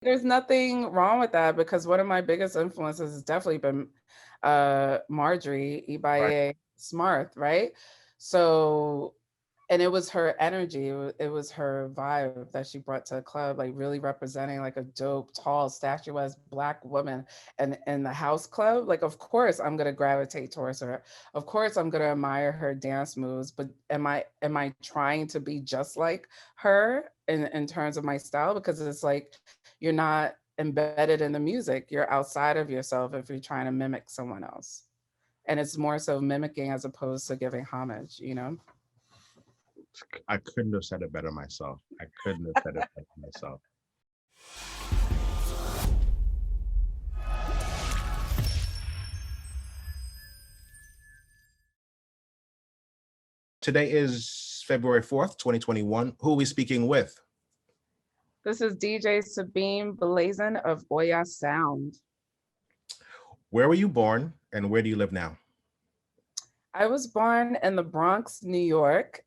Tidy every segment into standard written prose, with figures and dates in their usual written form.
there's nothing wrong with that because one of my biggest influences has definitely been Marjorie Right. Ibaye Smart, right? So, and it was her energy, it was her vibe that she brought to the club, like really representing like a dope, tall, statuesque Black woman and in the house club. Like, of course, I'm gonna gravitate towards her. Of course, I'm gonna admire her dance moves, but am I trying to be just like her in terms of my style? Because it's like you're not embedded in the music. You're outside of yourself if you're trying to mimic someone else. And it's more so mimicking as opposed to giving homage, you know? I couldn't have said it better myself. I couldn't have said it better myself. Today is February 4th, 2021. Who are we speaking with? This is DJ Sabine Blaizin of Oya Sound. Where were you born and where do you live now? I was born in the Bronx, New York,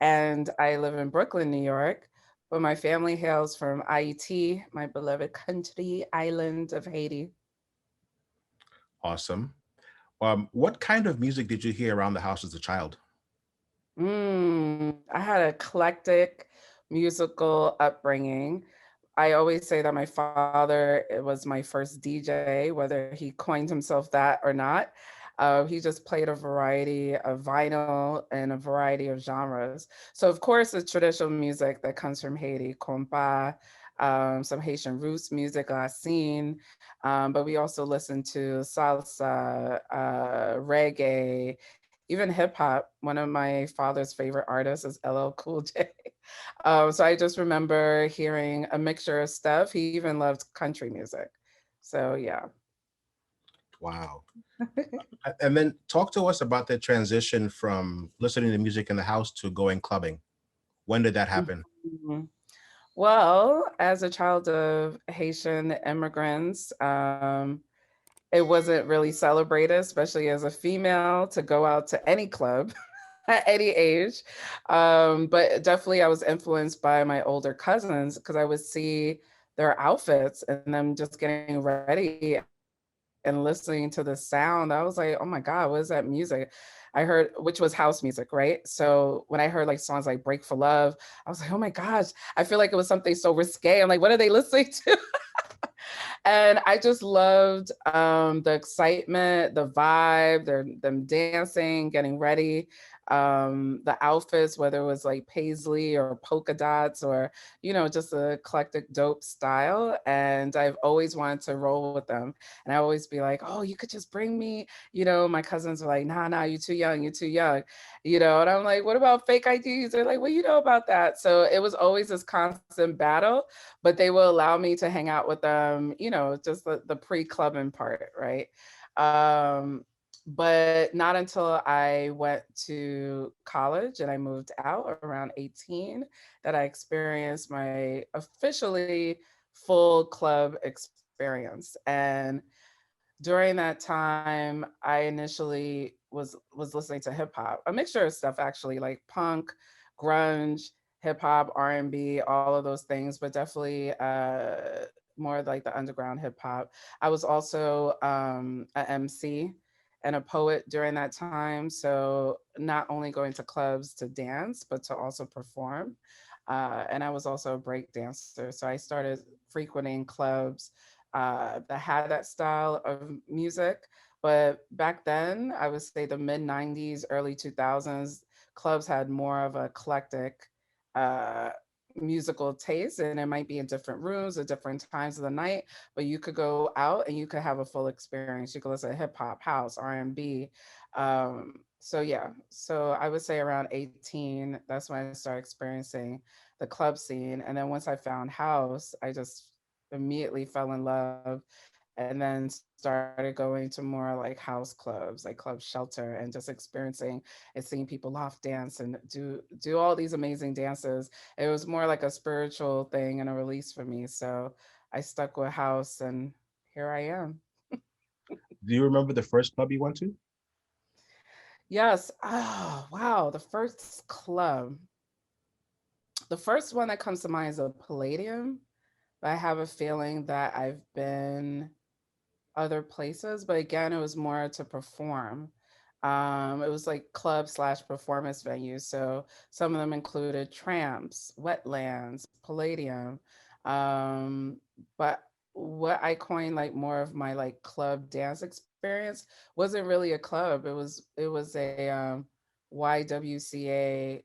and I live in Brooklyn, New York. But my family hails from IET, my beloved country island of Haiti. Awesome. What kind of music did you hear around the house as a child? I had an eclectic musical upbringing. I always say that my father was my first DJ, whether he coined himself that or not. He just played a variety of vinyl and a variety of genres. So, of course, the traditional music that comes from Haiti, compa, some Haitian roots music, la scene, but we also listen to salsa, reggae, even hip hop. One of my father's favorite artists is LL Cool J. So I just remember hearing a mixture of stuff. He even loved country music. So yeah. Wow. And then talk to us about the transition from listening to music in the house to going clubbing. When did that happen? Mhm. Well, as a child of Haitian immigrants, it wasn't really celebrated, especially as a female, to go out to any club at any age. But definitely, I was influenced by my older cousins because I would see their outfits and them just getting ready and listening to the sound. I was like, oh my God, what is that music? I heard, which was house music, right? So when I heard like songs like Break for Love, I was like, oh my gosh, I feel like it was something so risque. I'm like, what are they listening to? And I just loved the excitement, the vibe, them dancing, getting ready, the outfits, whether it was like paisley or polka dots or, just a eclectic, dope style. And I've always wanted to roll with them. And I always be like, oh, you could just bring me, my cousins were like, nah, you're too young, you're too young, and I'm like, what about fake IDs? They're like, well, you know about that. So it was always this constant battle, but they will allow me to hang out with them, just the pre-clubbing part, right? Um, but not until I went to college and I moved out around 18 that I experienced my officially full club experience. And during that time, I initially was listening to hip hop, a mixture of stuff actually, like punk, grunge, hip hop, R&B, all of those things, but definitely more like the underground hip hop. I was also a MC and a poet during that time, so not only going to clubs to dance, but to also perform. And I was also a break dancer, so I started frequenting clubs that had that style of music. But back then, I would say the mid 90s, early 2000s, clubs had more of a eclectic uh, musical taste, and it might be in different rooms at different times of the night, but you could go out and you could have a full experience. You could listen to hip hop, house, R&B. So yeah, so I would say around 18, that's when I started experiencing the club scene. And then once I found house, I just immediately fell in love and then started going to more like house clubs, like Club Shelter, and just experiencing and seeing people loft dance and do all these amazing dances. It was more like a spiritual thing and a release for me. So I stuck with house and here I am. Do you remember the first club you went to? Yes. Oh, wow. The first club. The first one that comes to mind is a Palladium. but I have a feeling that I've been other places, but again, it was more to perform. It was like club slash performance venues. So some of them included Tramps, Wetlands, Palladium. But what I coined like more of my like club dance experience wasn't really a club. It was a YWCA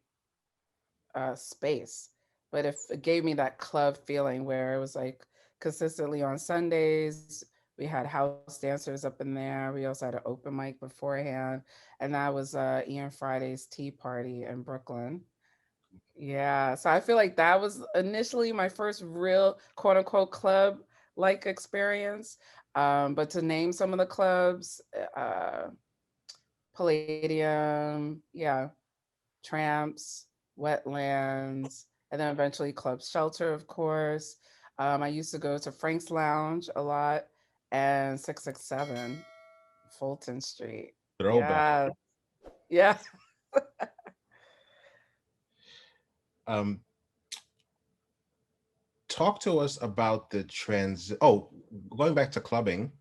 space, but if it gave me that club feeling where it was like consistently on Sundays, we had house dancers up in there. We also had an open mic beforehand, and that was Ian Friday's tea party in Brooklyn. Yeah, so I feel like that was initially my first real quote unquote club like experience. But to name some of the clubs, Palladium, yeah, Tramps, Wetlands, and then eventually Club Shelter, of course. I used to go to Frank's Lounge a lot and 667 Fulton Street. Throwback. Yeah. Yeah. Um, Talk to us about the trans. Oh, going back to clubbing,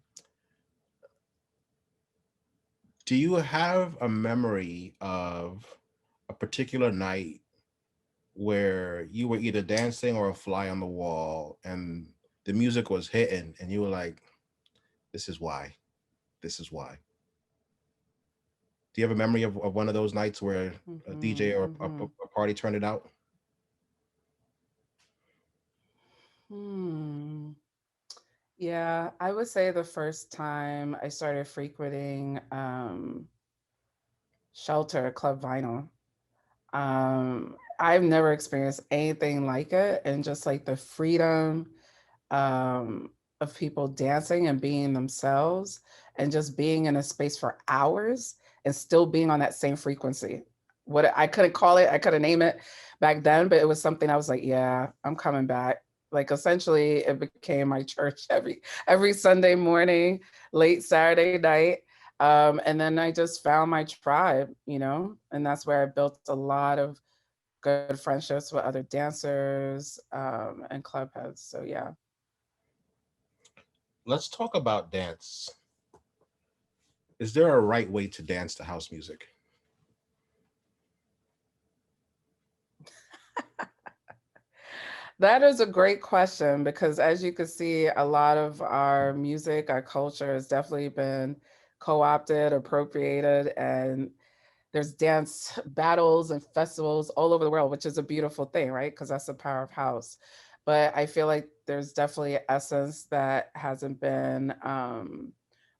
do you have a memory of a particular night where you were either dancing or a fly on the wall and the music was hitting and you were like, this is why, this is why? Do you have a memory of one of those nights where a DJ or Hmm. a party turned it out? Hmm. Yeah, I would say the first time I started frequenting Shelter Club Vinyl. I've never experienced anything like it, and just like the freedom um, of people dancing and being themselves, and just being in a space for hours and still being on that same frequency. What I couldn't call it, I couldn't name it back then, but it was something I was like, yeah, I'm coming back. Like essentially, it became my church every Sunday morning, late Saturday night. And then I just found my tribe, and that's where I built a lot of good friendships with other dancers and club heads. So yeah. Let's talk about dance. Is there a right way to dance to house music? That is a great question because, as you can see, a lot of our music, our culture has definitely been co opted, appropriated, and there's dance battles and festivals all over the world, which is a beautiful thing, right? Because that's the power of house. But I feel like there's definitely essence that hasn't been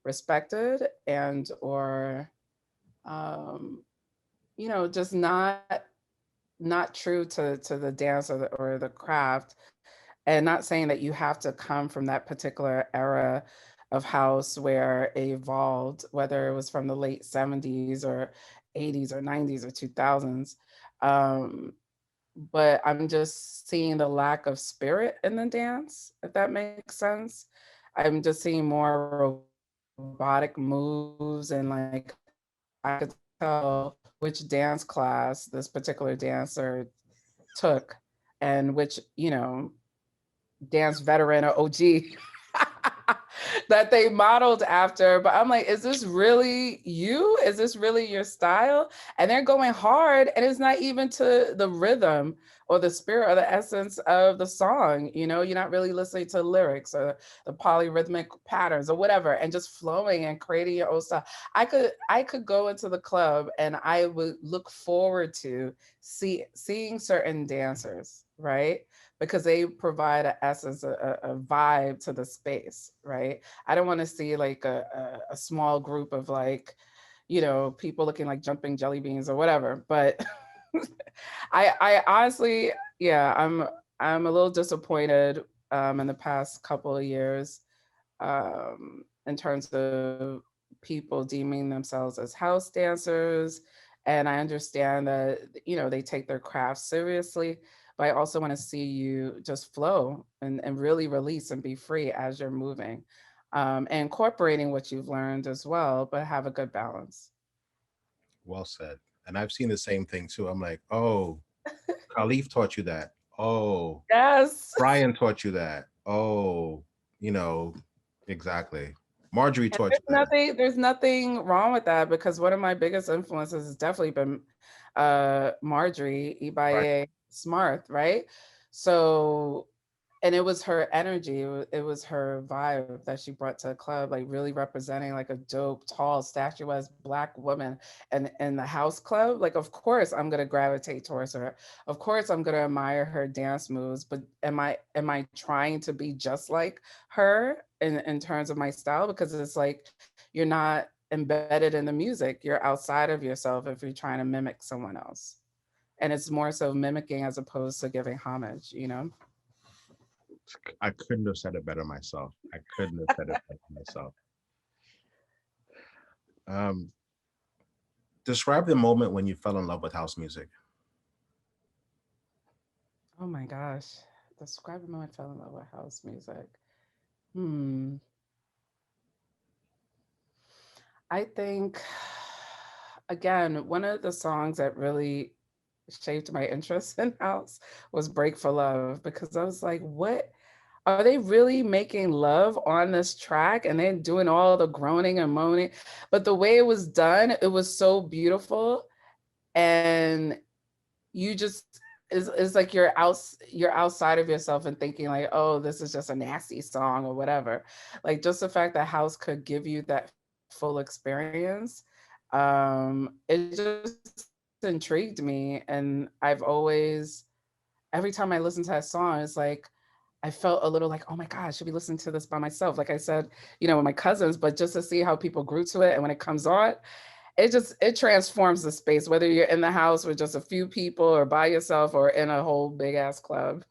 respected and or um, just not true to the dance or the craft, and not saying that you have to come from that particular era of house where it evolved, whether it was from the late 70s or 80s or 90s or 2000s. Um, but I'm just seeing the lack of spirit in the dance, if that makes sense. I'm just seeing more robotic moves, and like I could tell which dance class this particular dancer took and which, dance veteran or OG that they modeled after. But I'm like, is this really you? Is this really your style? And they're going hard, and it's not even to the rhythm or the spirit or the essence of the song. You're not really listening to lyrics or the polyrhythmic patterns or whatever, and just flowing and creating your own style. I could go into the club and I would look forward to seeing certain dancers, right? Because they provide an essence, a vibe to the space, right? I don't want to see like a small group of like, people looking like jumping jelly beans or whatever. But I honestly, yeah, I'm a little disappointed in the past couple of years in terms of people deeming themselves as house dancers. And I understand that, they take their craft seriously, but I also want to see you just flow and really release and be free as you're moving, and incorporating what you've learned as well, but have a good balance. Well said. And I've seen the same thing too. I'm like, oh, Khalif taught you that. Oh, Yes. Brian taught you that. Oh, you know, exactly. Marjorie And taught you that. there's nothing wrong with that because one of my biggest influences has definitely been Marjorie Right. Ibaye Smart, right? So, and it was her energy, it was her vibe that she brought to the club, like really representing like a dope, tall, statuesque black woman and in the house club. Like, of course, I'm gonna gravitate towards her. Of course, I'm gonna admire her dance moves. But am I trying to be just like her in terms of my style? Because it's like you're not embedded in the music. You're outside of yourself if you're trying to mimic someone else. And it's more so mimicking as opposed to giving homage, you know? I couldn't have said it better myself. I couldn't have said it better myself. Um, Describe the moment when you fell in love with house music. Oh my gosh. Describe a moment I fell in love with house music. Hmm. I think, again, one of the songs that really shaped my interest in house was Break for Love because I was like, what? Are they really making love on this track? And they're doing all the groaning and moaning. But the way it was done, it was so beautiful. And you just it's like you're outside of yourself and thinking like, oh, this is just a nasty song or whatever. Like just the fact that house could give you that full experience, it just intrigued me. And I've always, every time I listen to that song, it's like I felt a little like, oh my God, I should be listening to this by myself. Like I said, with my cousins, but just to see how people grew to it. And when it comes on, it transforms the space, whether you're in the house with just a few people or by yourself or in a whole big ass club.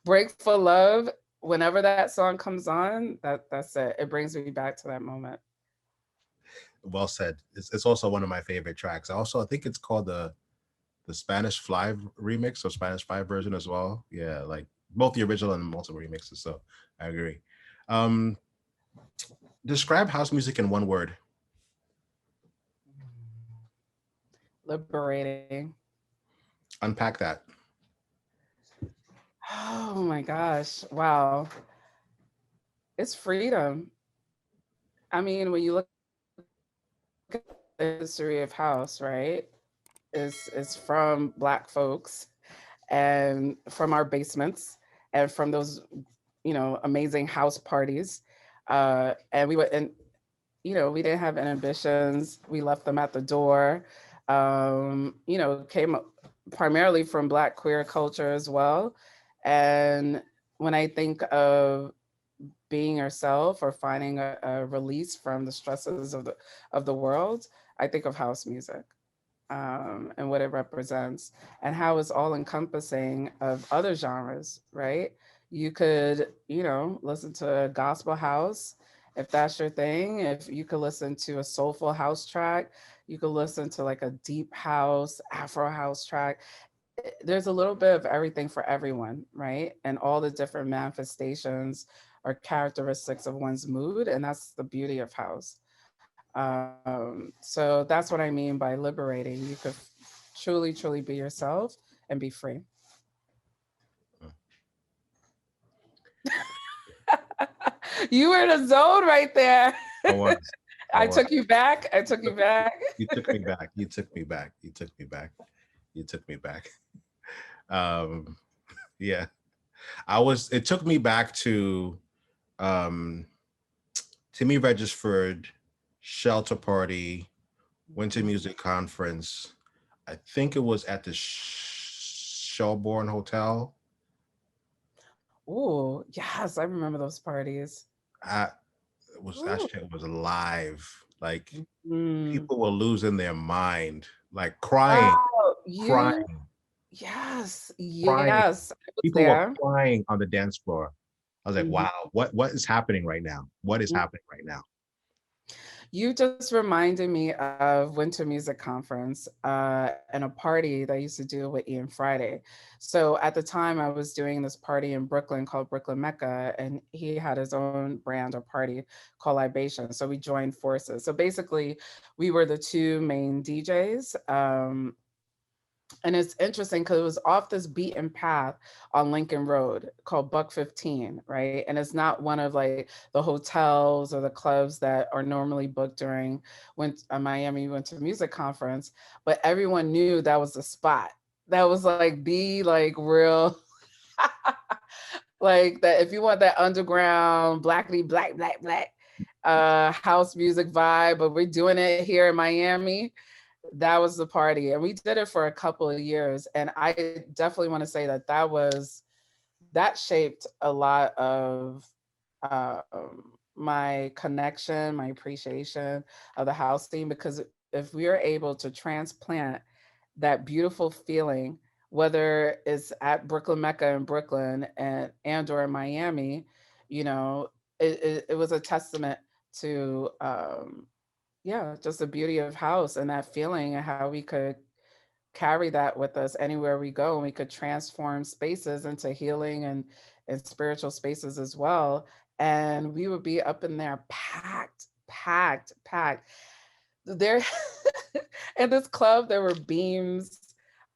Break for Love, whenever that song comes on, that's it. It brings me back to that moment. Well said. It's also one of my favorite tracks. Also, I think it's called the Spanish Fly remix or Spanish Fly version as well. Yeah, like both the original and multiple remixes. So I agree. Um, Describe house music in one word. Liberating. Unpack that. Oh my gosh. Wow. It's freedom. I mean, when you look at the history of house, right? Is from Black folks and from our basements and from those, amazing house parties. And we would, and we didn't have inhibitions. We left them at the door. Came primarily from Black queer culture as well. And when I think of being yourself or finding a release from the stresses of the world, I think of house music, and what it represents and how it's all encompassing of other genres, right? You could, listen to a gospel house if that's your thing. If you could listen to a soulful house track, you could listen to like a deep house, Afro house track. There's a little bit of everything for everyone, right? And all the different manifestations or characteristics of one's mood. And that's the beauty of house. So that's what I mean by liberating. You could truly, truly be yourself and be free. You were in a zone right there. I was. I I was. took you back. I took you back. You took me back. You took me back. You took me back. You took me back. Um, yeah. I was. It took me back um, Timmy Regisford, Shelter Party, Winter Music Conference. I think it was at the Shelbourne Hotel. Ooh, yes, I remember those parties. I that Ooh. shit was live. Like Mm. people were losing their mind, like crying, Wow, crying, yes, crying. yes, I was People were there. crying on the dance floor. I was like, Mhm. wow, what is happening right now? What is happening right now? You just reminded me of Winter Music Conference, and a party that I used to do with Ian Friday. So at the time, I was doing this party in Brooklyn called Brooklyn Mecca, and he had his own brand or party called Libation. So we joined forces. So basically, we were the two main DJs. And it's interesting because it was off this beaten path on Lincoln Road called Buck 15, right? And it's not one of like the hotels or the clubs that are normally booked during when Miami Winter Music Conference, but everyone knew that was the spot. That was like the like real like that if you want that underground blackity black house music vibe, but we're doing it here in Miami, that was the party. And we did it for a couple of years. And I definitely want to say that that shaped a lot of my connection, my appreciation of the house scene, because if we are able to transplant that beautiful feeling, whether it's at Brooklyn Mecca in Brooklyn and or in Miami, you know, it was a testament to yeah, just the beauty of house and that feeling and how we could carry that with us anywhere we go, and we could transform spaces into healing and spiritual spaces as well. And we would be up in there packed there. In this club there were beams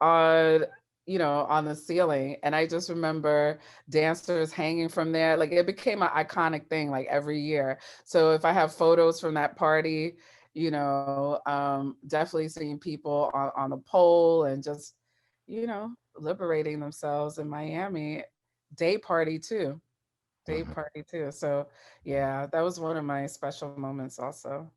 on, you know, on the ceiling, and I just remember dancers hanging from there. Like it became an iconic thing like every year. So if I have photos from that party, you know, definitely seeing people on the pole and just, you know, liberating themselves in Miami. Day party too. Day Mhm. party too. So yeah, that was one of my special moments also.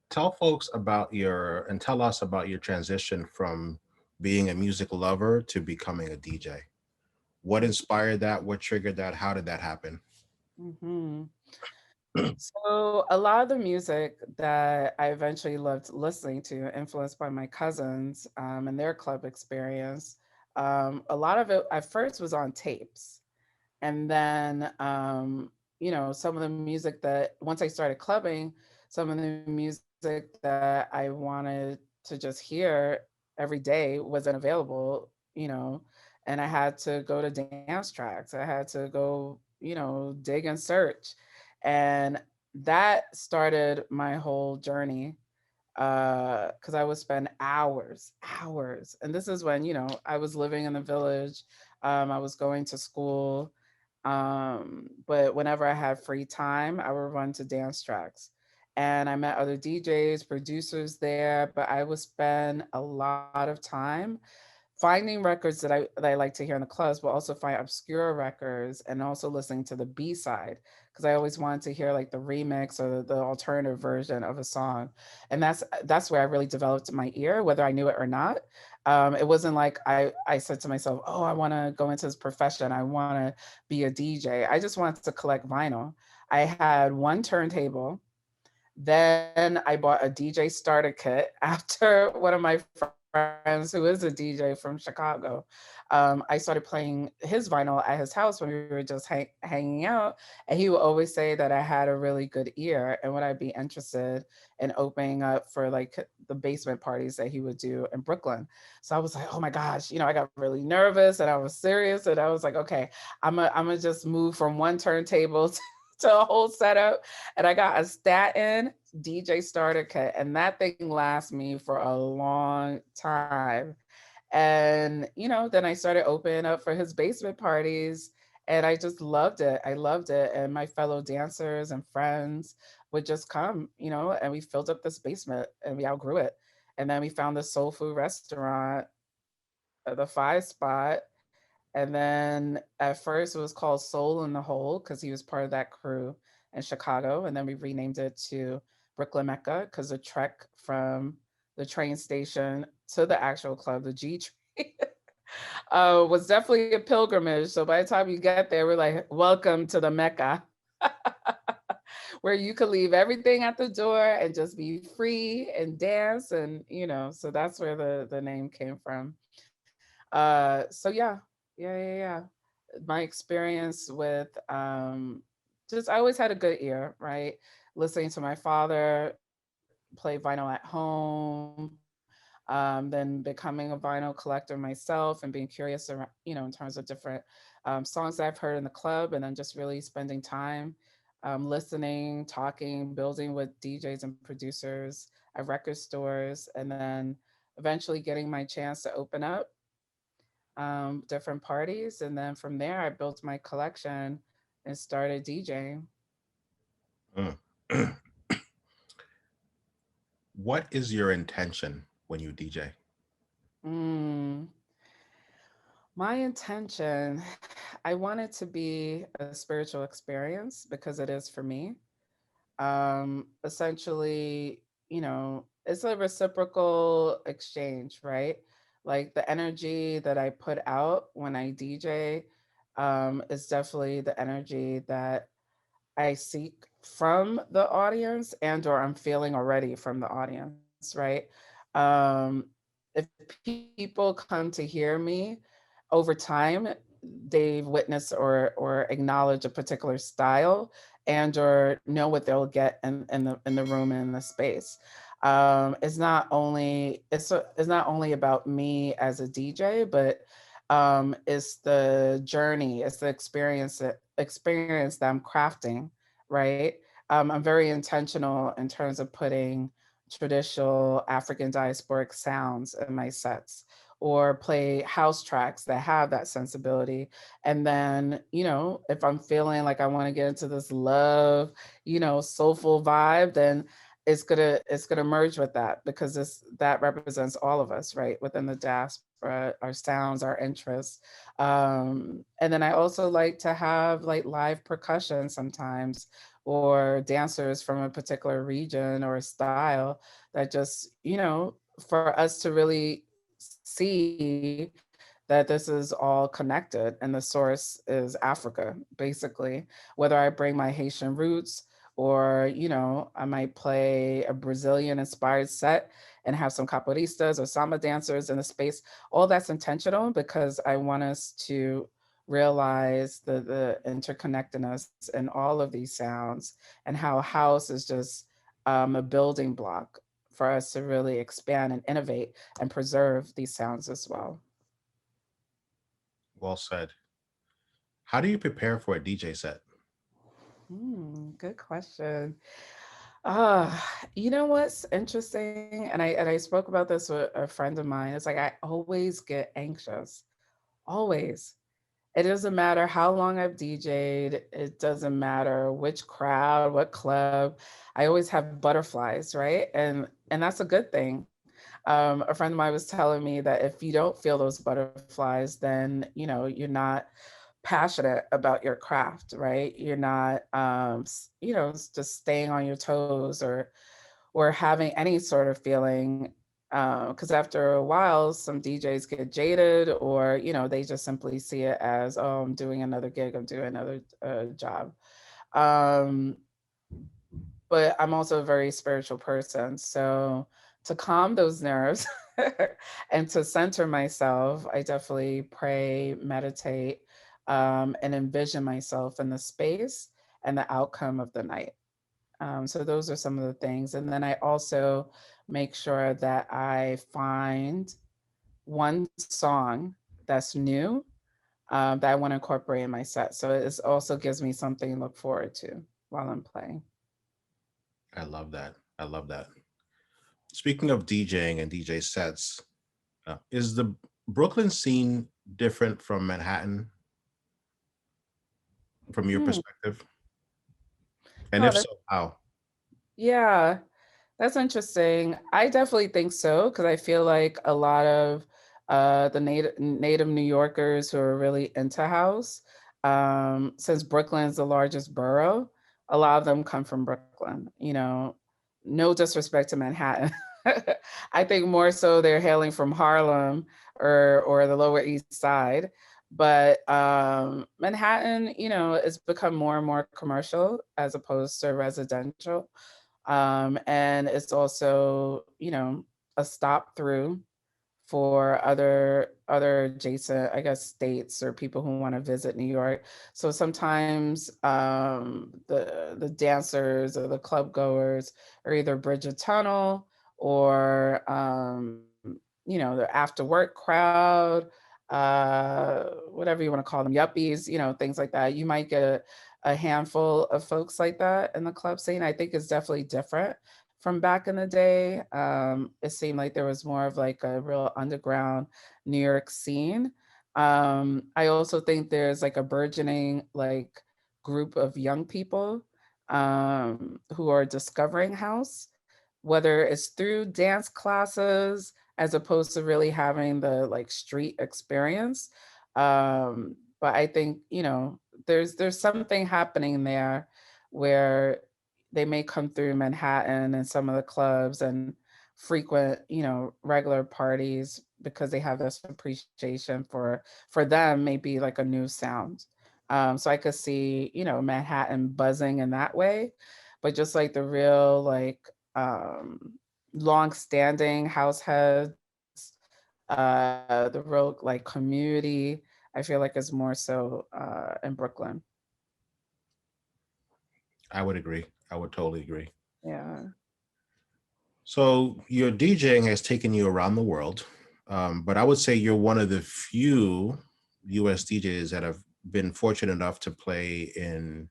Tell folks about your and tell us about your transition from being a music lover to becoming a DJ. What inspired that? What triggered that? How did that happen? Hmm. So a lot of the music that I eventually loved listening to, influenced by my cousins and their club experience, a lot of it at first was on tapes. And then, you know, some of the music that once I started clubbing, some of the music that I wanted to just hear every day wasn't available, you know, and I had to go to dance tracks. I had to go, you know, dig and search. And that started my whole journey because I would spend hours. And this is when, you know, I was living in the village, I was going to school. But whenever I had free time, I would run to dance tracks. And I met other DJs, producers there, but I would spend a lot of time finding records that I like to hear in the clubs, but also find obscure records and also listening to the B side because I always wanted to hear like the remix or the alternative version of a song, and that's where I really developed my ear, whether I knew it or not. It wasn't like I said to myself, "Oh, I want to go into this profession. I want to be a DJ." I just wanted to collect vinyl. I had one turntable, then I bought a DJ starter kit after one of my friends who is a DJ from Chicago. I started playing his vinyl at his house when we were just hanging out. And he would always say that I had a really good ear and would I be interested in opening up for like the basement parties that he would do in Brooklyn. So I was like, oh my gosh, you know, I got really nervous and I was serious. And I was like, okay, I'm gonna just move from one turntable to a whole setup. And I got a Statin DJ starter kit, and that thing lasts me for a long time. And, you know, then I started opening up for his basement parties, and I just loved it. I loved it. And my fellow dancers and friends would just come, you know, and we filled up this basement and we outgrew it. And then we found the soul food restaurant, the Five Spot. And then at first it was called Soul in the Hole because he was part of that crew in Chicago. And then we renamed it to Brooklyn Mecca because the trek from the train station to the actual club, the G train, was definitely a pilgrimage. So by the time you get there, we're like, welcome to the Mecca, where you could leave everything at the door and just be free and dance. And, you know, so that's where the name came from. So yeah. My experience with just I always had a good ear, right? Listening to my father play vinyl at home, then becoming a vinyl collector myself and being curious around, you know, in terms of different songs that I've heard in the club, and then just really spending time listening, talking, building with DJs and producers at record stores, and then eventually getting my chance to open up different parties. And then from there, I built my collection and started DJing. Mm. What is your intention when you DJ? Mm, my intention, I want it to be a spiritual experience because it is for me. Essentially, it's a reciprocal exchange, right? Like the energy that I put out when I DJ is definitely the energy that I seek from the audience and or I'm feeling already from the audience, right? If people come to hear me over time, they've witnessed or acknowledge a particular style and or know what they'll get in the room and in the space. It's not only about me as a DJ, but it's the journey, it's the experience that I'm crafting, right? I'm very intentional in terms of putting traditional African diasporic sounds in my sets or play house tracks that have that sensibility. And then, if I'm feeling like I want to get into this love, soulful vibe, then it's gonna merge with that because that represents all of us, right? Within the diaspora, our sounds, our interests. And then I also like to have like live percussion sometimes or dancers from a particular region or style that just, for us to really see that this is all connected and the source is Africa, basically. Whether I bring my Haitian roots or, I might play a Brazilian inspired set and have some capoeiristas or samba dancers in the space. All that's intentional because I want us to realize the interconnectedness in all of these sounds and how house is just a building block for us to really expand and innovate and preserve these sounds as well. Well said. How do you prepare for a DJ set? Good question. You know what's interesting, and I spoke about this with a friend of mine. It's like I always get anxious, always. It doesn't matter how long I've DJ'd. It doesn't matter which crowd, what club. I always have butterflies, right? And that's a good thing. A friend of mine was telling me that if you don't feel those butterflies, then you're not passionate about your craft, right? You're not, just staying on your toes or having any sort of feeling. Because after a while, some DJs get jaded, or they just simply see it as, oh, I'm doing another gig, I'm doing another job. Um, but I'm also a very spiritual person. So to calm those nerves and to center myself, I definitely pray, meditate, and envision myself in the space and the outcome of the night. So those are some of the things. And then I also make sure that I find one song that's new that I want to incorporate in my set. So it also gives me something to look forward to while I'm playing. I love that. I love that. Speaking of DJing and DJ sets, is the Brooklyn scene different from Manhattan from your Hmm. perspective? And Oh, if that's, so, how? yeah, that's interesting. I definitely think so because I feel like a lot of the native New Yorkers who are really into house, since Brooklyn is the largest borough, a lot of them come from Brooklyn. No disrespect to Manhattan. I think more so they're hailing from Harlem or the Lower East Side. But Manhattan, it's become more and more commercial as opposed to residential. And it's also, a stop through for other adjacent, I guess, states or people who want to visit New York. So sometimes the dancers or the club goers are either bridge a tunnel or the after work crowd, whatever you want to call them, yuppies, things like that. You might get a handful of folks like that in the club scene. I think it's definitely different from back in the day. It seemed like there was more of like a real underground New York scene. I also think there's like a burgeoning like group of young people who are discovering house, whether it's through dance classes as opposed to really having the like street experience. But I think, you know, there's something happening there where they may come through Manhattan and some of the clubs and frequent, you know, regular parties because they have this appreciation for them maybe like a new sound. So I could see, you know, Manhattan buzzing in that way, but just like the real like long-standing house heads, the real like community, I feel like is more so in Brooklyn. I would agree. I would totally agree. Yeah. So your DJing has taken you around the world, but I would say you're one of the few US DJs that have been fortunate enough to play in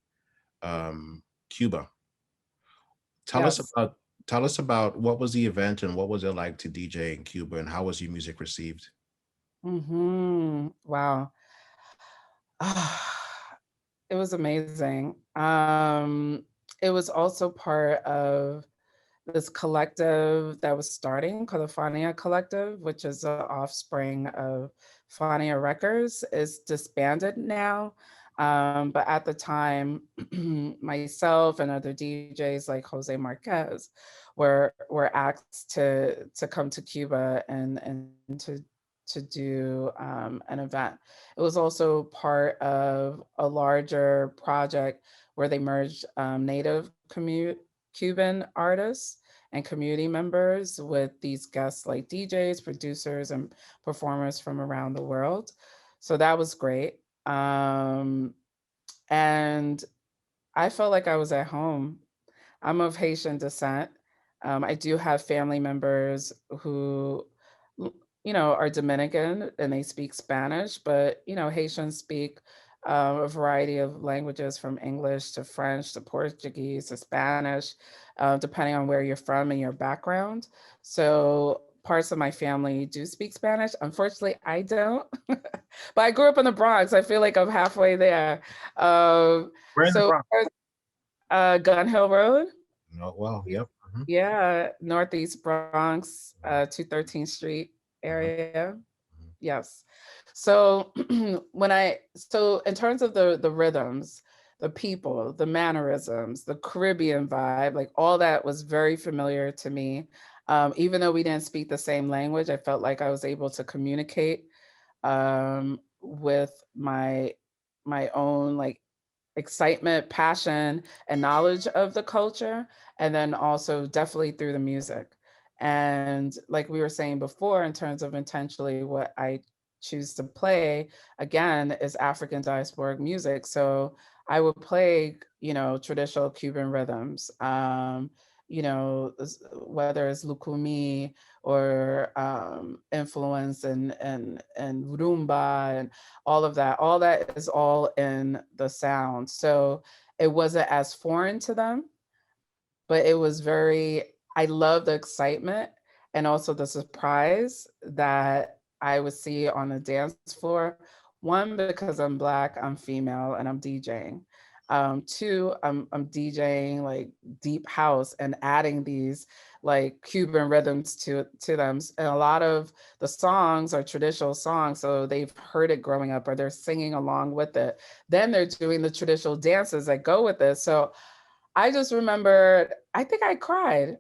Cuba. Tell us Yes. about tell us about what was the event and what was it like to DJ in Cuba and how was your music received? Wow. It was amazing. It was also part of this collective that was starting called the Fania Collective, which is an offspring of Fania Records, is disbanded now. But at the time, myself and other DJs like Jose Marquez were asked to come to Cuba and to do an event. It was also part of a larger project where they merged native Cuban artists and community members with these guests like DJs, producers, and performers from around the world. So that was great. And I felt like I was at home. I'm of Haitian descent. I do have family members who, you know, are Dominican and they speak Spanish, but, you know, Haitians speak a variety of languages from English to French to Portuguese to Spanish, depending on where you're from and your background. So parts of my family do speak Spanish. Unfortunately, I don't, but I grew up in the Bronx. I feel like I'm halfway there. Um, Where in the so Bronx? Gun Hill Road. No, well, yep. Yeah, Northeast Bronx, 213th Street Mhm, area. mhm. Yes. So so in terms of the rhythms, the people, the mannerisms, the Caribbean vibe, like all that was very familiar to me. Even though we didn't speak the same language, I felt like I was able to communicate with my own like excitement, passion, and knowledge of the culture, and then also definitely through the music. And like we were saying before, in terms of intentionally what I choose to play, again, is African diasporic music. So I would play, you know, traditional Cuban rhythms, you know, whether it's Lukumi or influence and rumba and all that is all in the sound. So it wasn't as foreign to them, but it was very, I love the excitement and also the surprise that I would see on the dance floor. One, because I'm Black, I'm female, and I'm DJing. Two, I'm DJing like deep house and adding these like Cuban rhythms to them. And a lot of the songs are traditional songs, so they've heard it growing up or they're singing along with it. Then they're doing the traditional dances that go with it. So I just remembered, I think I cried.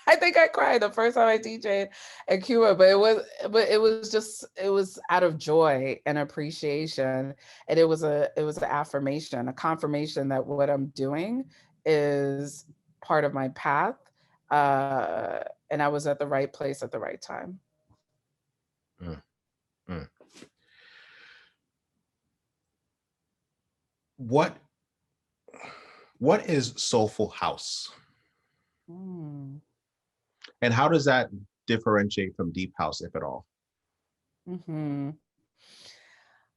I think I cried the first time I DJed in Cuba, but it was out of joy and appreciation. And it was an affirmation, a confirmation that what I'm doing is part of my path. And I was at the right place at the right time. Mm, mm. What what is soulful house, Mm. and how does that differentiate from deep house, if at all? Hmm.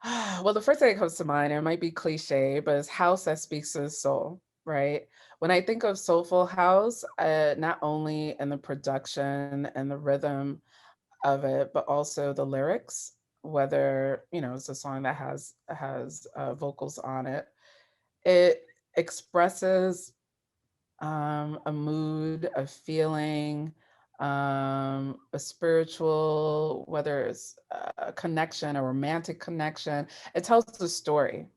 Well, the first thing that comes to mind, it might be cliche, but it's house that speaks to the soul. right? When I think of soulful house, not only in the production and the rhythm of it, but also the lyrics, whether, it's a song that has vocals on it. It expresses a mood, a feeling, a spiritual, whether it's a connection, a romantic connection. It tells a story.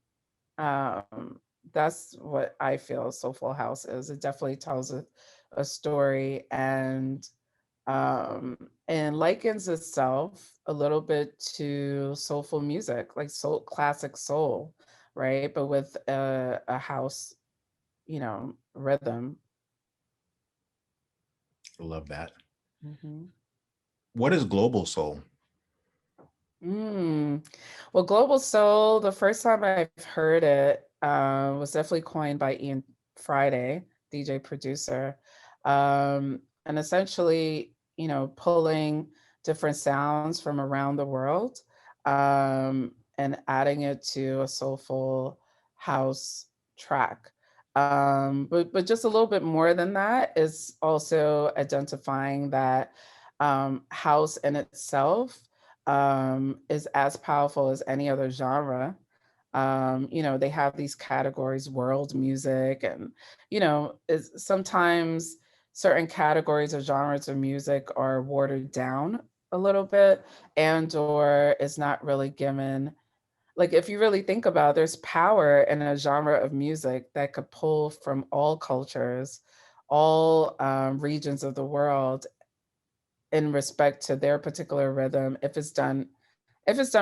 Um, that's what I feel Soulful House is. It definitely tells a story, and likens itself a little bit to soulful music, like soul, classic soul, right? But with a house, rhythm. I love that. Mhm. What is global soul? Mm. Well, Global Soul, the first time I've heard it was definitely coined by Ian Friday, DJ producer. And essentially, pulling different sounds from around the world and adding it to a soulful house track. But just a little bit more than that is also identifying that house in itself is as powerful as any other genre. They have these categories, world music, and is sometimes certain categories or genres of music are watered down a little bit, and or is not really given. Like if you really think about it, there's power in a genre of music that could pull from all cultures, all regions of the world in respect to their particular rhythm if it's done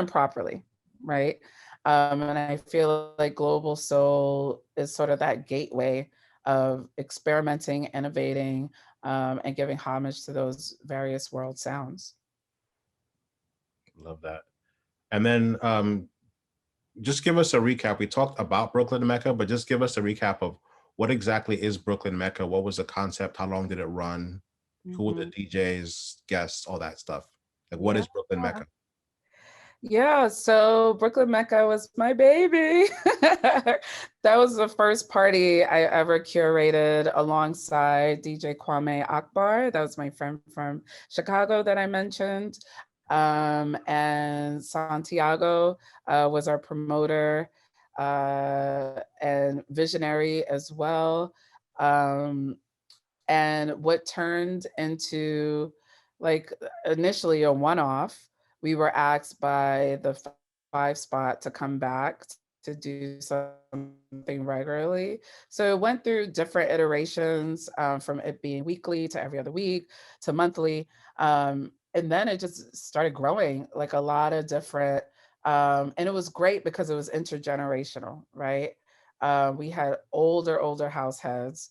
properly, right? And I feel like Global Soul is sort of that gateway of experimenting, innovating, and giving homage to those various world sounds. Love that. And then just give us a recap. We talked about Brooklyn Mecca, but just give us a recap of what exactly is Brooklyn Mecca? What was the concept? How long did it run? Who were the Hmm. DJs, guests, all that stuff? Like, what Yeah. is Brooklyn Mecca? Yeah, so Brooklyn Mecca was my baby. That was the first party I ever curated alongside DJ Kwame Akbar. That was my friend from Chicago that I mentioned. And Santiago was our promoter and visionary as well. And what turned into like initially a one-off, we were asked by the five spot to come back to do something regularly. So it went through different iterations, from it being weekly to every other week to monthly. And then it just started growing like a lot of different, and it was great because it was intergenerational, right? We had older house heads,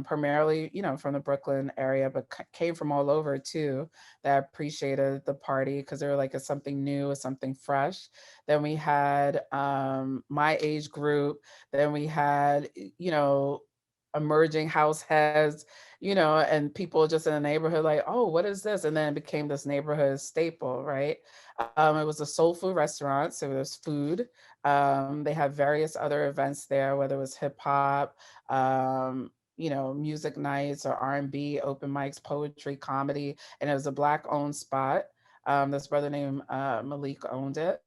primarily, from the Brooklyn area, but came from all over too, that appreciated the party because they were like, it's something new, it's something fresh. Then we had my age group. Then we had, emerging house heads, and people just in the neighborhood like, oh, what is this? And then it became this neighborhood staple, right? It was a soul food restaurant, so there's food. They have various other events there, whether it was hip hop, music nights or R&B, open mics, poetry, comedy, and it was a Black owned spot. This brother named Malik owned it,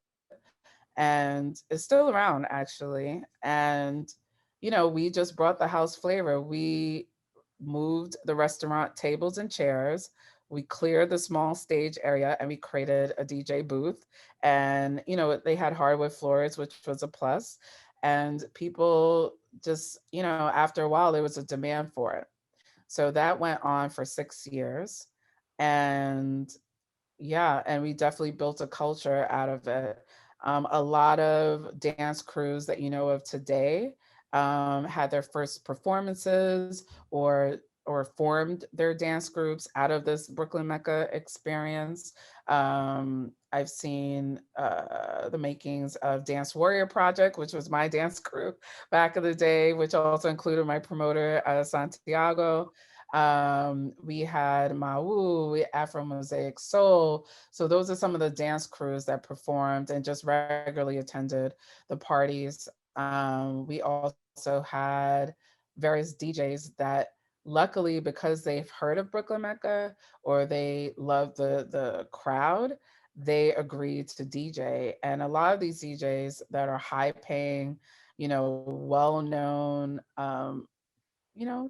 and it's still around actually. And we just brought the house flavor. We moved the restaurant tables and chairs. We cleared the small stage area and we created a DJ booth. And they had hardwood floors, which was a plus. And people just, after a while, there was a demand for it. So that went on for 6 years. And yeah, and we definitely built a culture out of it. A lot of dance crews that you know of today had their first performances or formed their dance groups out of this Brooklyn Mecca experience. I've seen the makings of Dance Warrior Project, which was my dance crew back in the day, which also included my promoter, Santiago. We had Mawu, we Afro Mosaic Soul. So those are some of the dance crews that performed and just regularly attended the parties. We also had various DJs that luckily because they've heard of Brooklyn Mecca or they love the crowd, they agreed to DJ. And a lot of these DJs that are high paying, well known,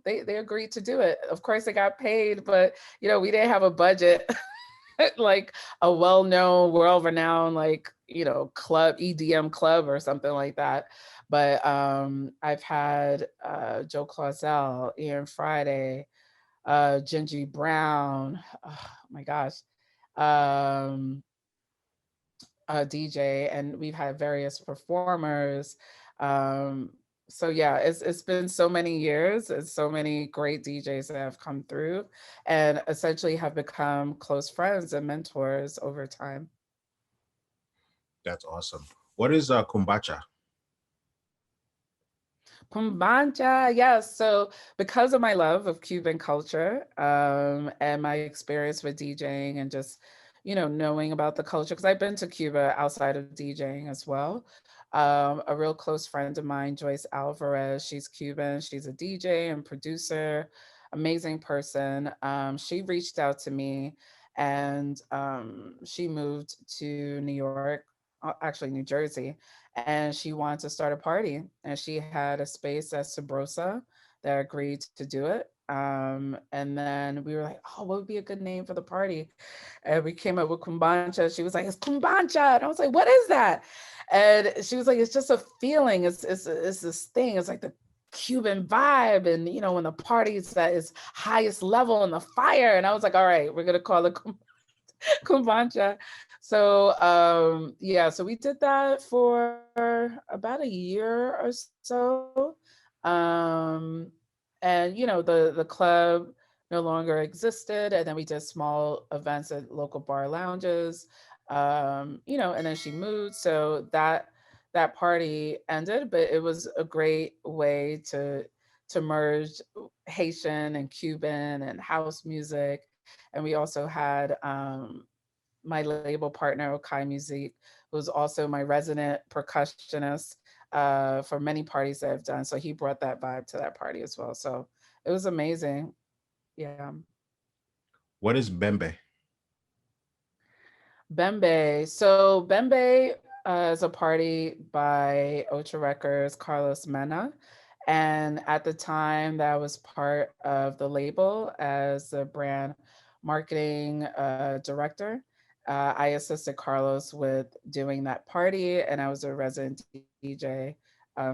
they agreed to do it. Of course they got paid, but we didn't have a budget like a well-known, world-renowned, like, club, EDM club or something like that. But I've had Joe Clausel, Ian Friday, Gingy Brown, oh my gosh, um, DJ, and we've had various performers. Um, so yeah, it's been so many years and so many great DJs that have come through and essentially have become close friends and mentors over time. That's awesome. What is kombucha? Pumbancha, yes. So because of my love of Cuban culture, and my experience with DJing and just, knowing about the culture, because I've been to Cuba outside of DJing as well. A real close friend of mine, Joyce Alvarez, she's Cuban. She's a DJ and producer, amazing person. She reached out to me and she moved to New York, actually New Jersey, and she wanted to start a party. And she had a space at Sabrosa that agreed to do it. And then we were like, oh, what would be a good name for the party? And we came up with Kumbancha. She was like, it's Kumbancha. And I was like, what is that? And she was like, it's just a feeling. It's this thing. It's like the Cuban vibe. And, when the party's at its highest level in the fire. And I was like, all right, we're going to call it Kumbancha. So yeah, so we did that for about a year or so. Um and the club no longer existed, and then we did small events at local bar lounges. And then she moved, so that party ended, but it was a great way to merge Haitian and Cuban and house music. And we also had my label partner, Okai Music, who's also my resident percussionist for many parties that I've done. So he brought that vibe to that party as well. So it was amazing. Yeah. What is bembe? Bembe. So Bembe is a party by Ocha Records, Carlos Mena. And at the time that I was part of the label as the brand marketing director. I assisted Carlos with doing that party, and I was a resident DJ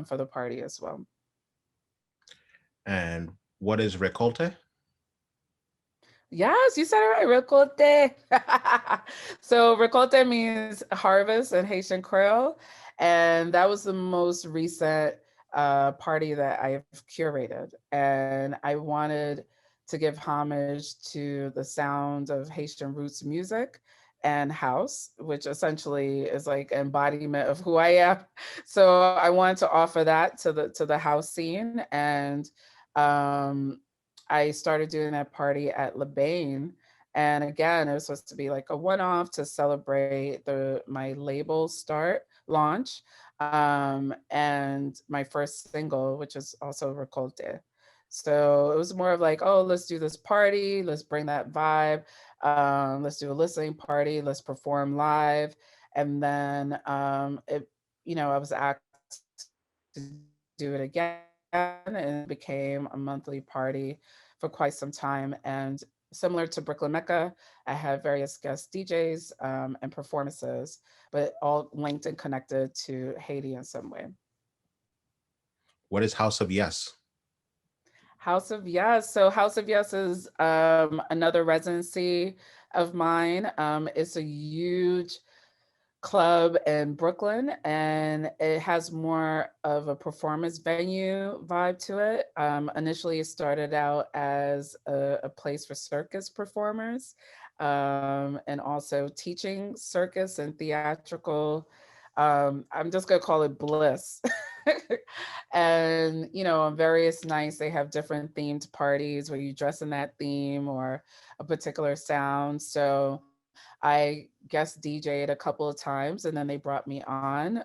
for the party as well. And what is Ricolde? Yes, you said it right, Ricolde. So Ricolde means harvest in Haitian Creole, and that was the most recent party that I've curated. And I wanted to give homage to the sound of Haitian roots music and house, which essentially is like embodiment of who I am. So I wanted to offer that to the house scene, and um, I started doing that party at Lebain. And again, it was supposed to be like a one-off to celebrate my label start launch, and my first single, which is also Ricolde. So it was more of like, oh, let's do this party, let's bring that vibe, let's do a listening party, let's perform live, and then I was asked to do it again, and it became a monthly party for quite some time. And similar to Brooklyn Mecca, I had various guest DJs and performances, but all linked and connected to Haiti in some way. What is House of Yes? House of Yes. So House of Yes is another residency of mine. It's a huge club in Brooklyn, and it has more of a performance venue vibe to it. Initially, it started out as a place for circus performers, and also teaching circus and theatrical. I'm just gonna call it bliss. And on various nights they have different themed parties where you dress in that theme or a particular sound. So I guest DJ'd a couple of times, and then they brought me on.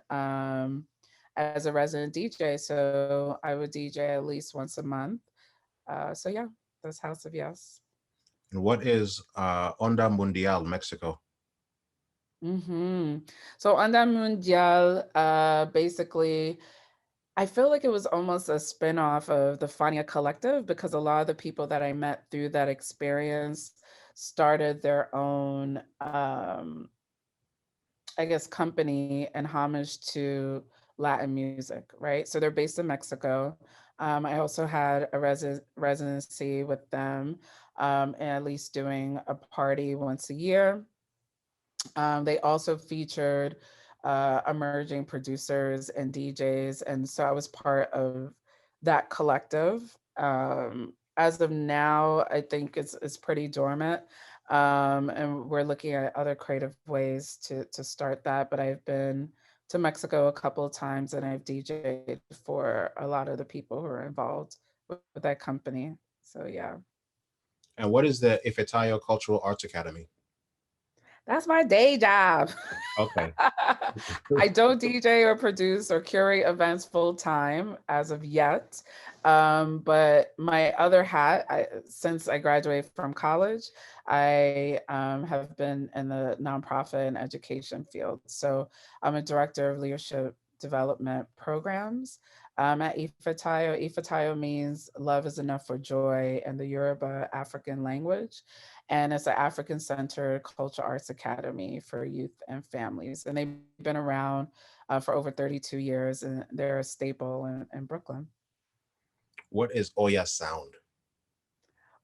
as a resident DJ. So I would DJ at least once a month. So yeah, that's House of Yes. And what is Onda Mundial Mexico? Mm-hmm. So Onda Mundial, basically, I feel like it was almost a spin-off of the Fania Collective because a lot of the people that I met through that experience started their own, I guess, company in homage to Latin music, right? So they're based in Mexico. I also had a residency with them, and at least doing a party once a year. They also featured emerging producers and DJs, and so I was part of that collective. As of now, I think it's pretty dormant, and we're looking at other creative ways to start that. But I've been to Mexico a couple of times, and I've DJed for a lot of the people who are involved with that company. So yeah. And what is the IFIO Cultural Arts Academy? That's my day job. Okay. I don't DJ or produce or curate events full time as of yet. But my other hat, since I graduated from college, I have been in the nonprofit and education field. So I'm a director of leadership development programs at IFIO. IFIO means love is enough for joy in the Yoruba African language. And it's an African centered culture arts academy for youth and families. And they've been around for over 32 years, and they're a staple in Brooklyn. What is Oya Sound?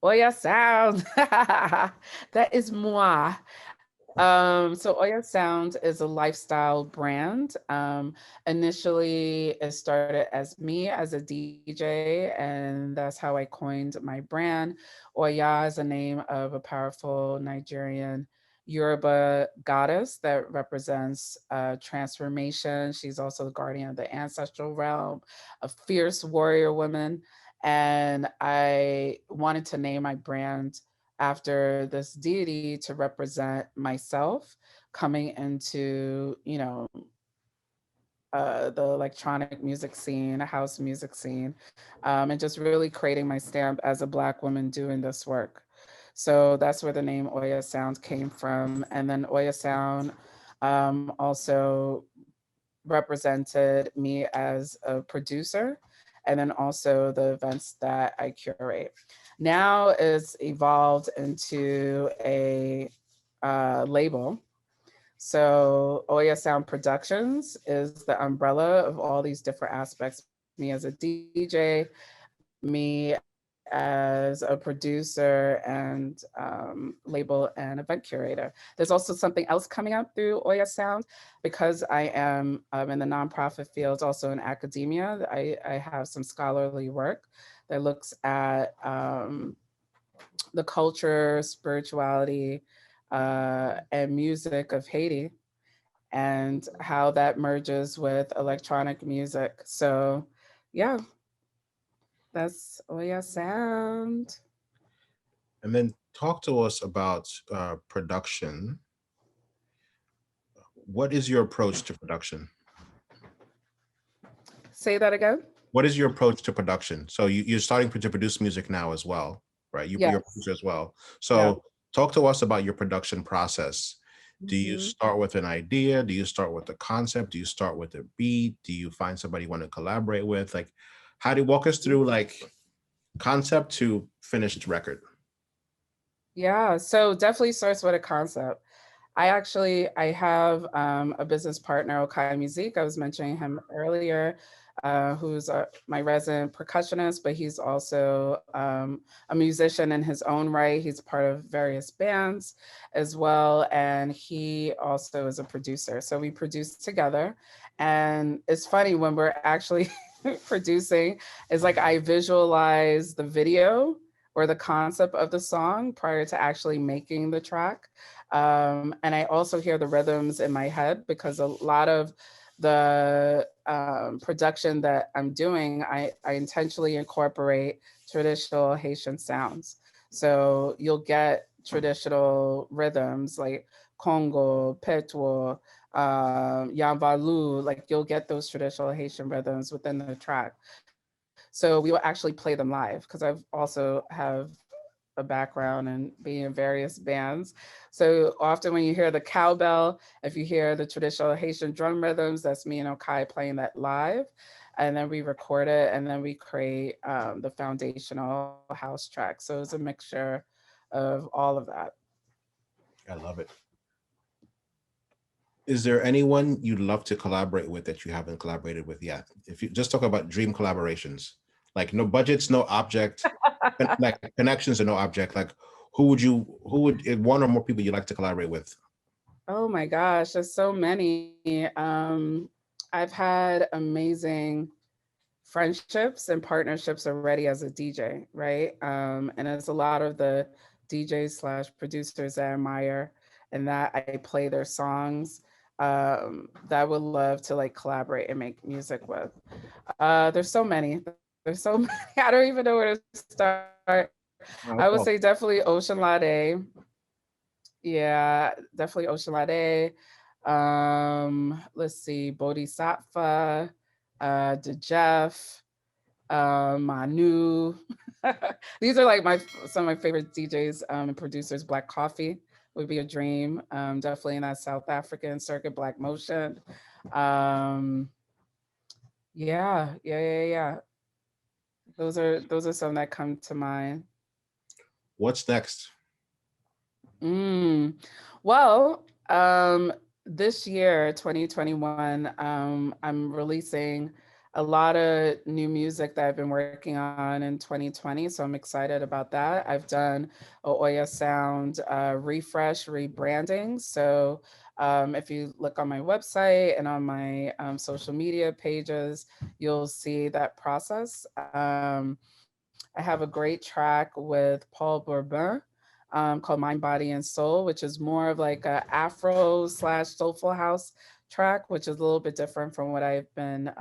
Oya Sound. That is moi. So Oya Sound is a lifestyle brand. Initially, it started as me as a DJ, and that's how I coined my brand. Oya is a name of a powerful Nigerian Yoruba goddess that represents transformation. She's also the guardian of the ancestral realm, a fierce warrior woman. And I wanted to name my brand after this deity to represent myself coming into, the electronic music scene, house music scene, and just really creating my stamp as a Black woman doing this work. So that's where the name Oya Sound came from. And then Oya Sound also represented me as a producer, and then also the events that I curate. Now it's evolved into a label. So Oya Sound Productions is the umbrella of all these different aspects. Me as a DJ, me as a producer and label and event curator. There's also something else coming up through Oya Sound because I am in the nonprofit field, also in academia. I have some scholarly work that looks at the culture, spirituality, and music of Haiti and how that merges with electronic music. So, yeah, that's Oya Sound. And then talk to us about production. What is your approach to production? Say that again. What is your approach to production? So you're starting to produce music now as well, right? You're a Yes. producer as well. Yeah. So talk to us about your production process. Do you Mhm. start with an idea? Do you start with a concept? Do you start with a beat? Do you find somebody you want to collaborate with? Like, how do you walk us through like concept to finished record? Yeah. So definitely starts with a concept. I have a business partner, Okai Music. I was mentioning him earlier, who's my resident percussionist, but he's also a musician in his own right. He's part of various bands as well, and he also is a producer. So we produce together, and it's funny when we're actually producing. It's like I visualize the video or the concept of the song prior to actually making the track. And I also hear the rhythms in my head because a lot of the production that I'm doing, I intentionally incorporate traditional Haitian sounds. So you'll get traditional rhythms like Congo, Patois, Yambalu, like you'll get those traditional Haitian rhythms within the track. So we will actually play them live because I've also have a background in being in various bands. So often when you hear the cowbell, if you hear the traditional Haitian drum rhythms, that's me and Okai playing that live. And then we record it and then we create the foundational house track. So it's a mixture of all of that. I love it. Is there anyone you'd love to collaborate with that you haven't collaborated with yet? If you just talk about dream collaborations, like no budgets, no object, like connections and no object, like who would one or more people you'd like to collaborate with? Oh my gosh, there's so many. I've had amazing friendships and partnerships already as a DJ, right? And it's a lot of the DJs slash producers that I admire and that I play their songs that I would love to like collaborate and make music with. There's so many. There's so many. I don't even know where to start. I would say definitely Ocean Latte. Yeah, definitely Ocean Latte. Let's see, Bodhisattva, the Jeff, Manu. These are like my some of my favorite DJs and producers. Black Coffee would be a dream. Definitely in that South African circuit, Black Motion. Um, yeah. Those are some that come to mind. What's next? Mm. Well, this year, 2021, I'm releasing a lot of new music that I've been working on in 2020. So I'm excited about that. I've done a Oya Sound refresh, rebranding. So if you look on my website and on my social media pages, you'll see that process. I have a great track with Paul Bourbon called Mind, Body, and Soul, which is more of like a Afro slash soulful house track, which is a little bit different from what I've been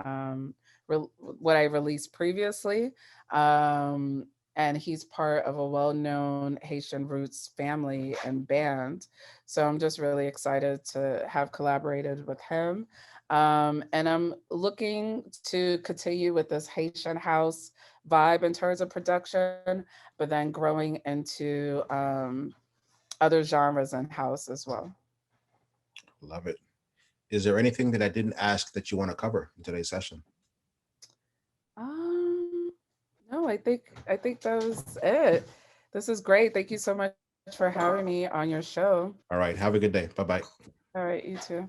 what I released previously. And he's part of a well-known Haitian roots family and band. So I'm just really excited to have collaborated with him. And I'm looking to continue with this Haitian house vibe in terms of production, but then growing into other genres in house as well. Love it. Is there anything that I didn't ask that you want to cover in today's session? Um, no, I think that was it. This is great. Thank you so much for having me on your show. All right. Have a good day. Bye bye. All right, you too.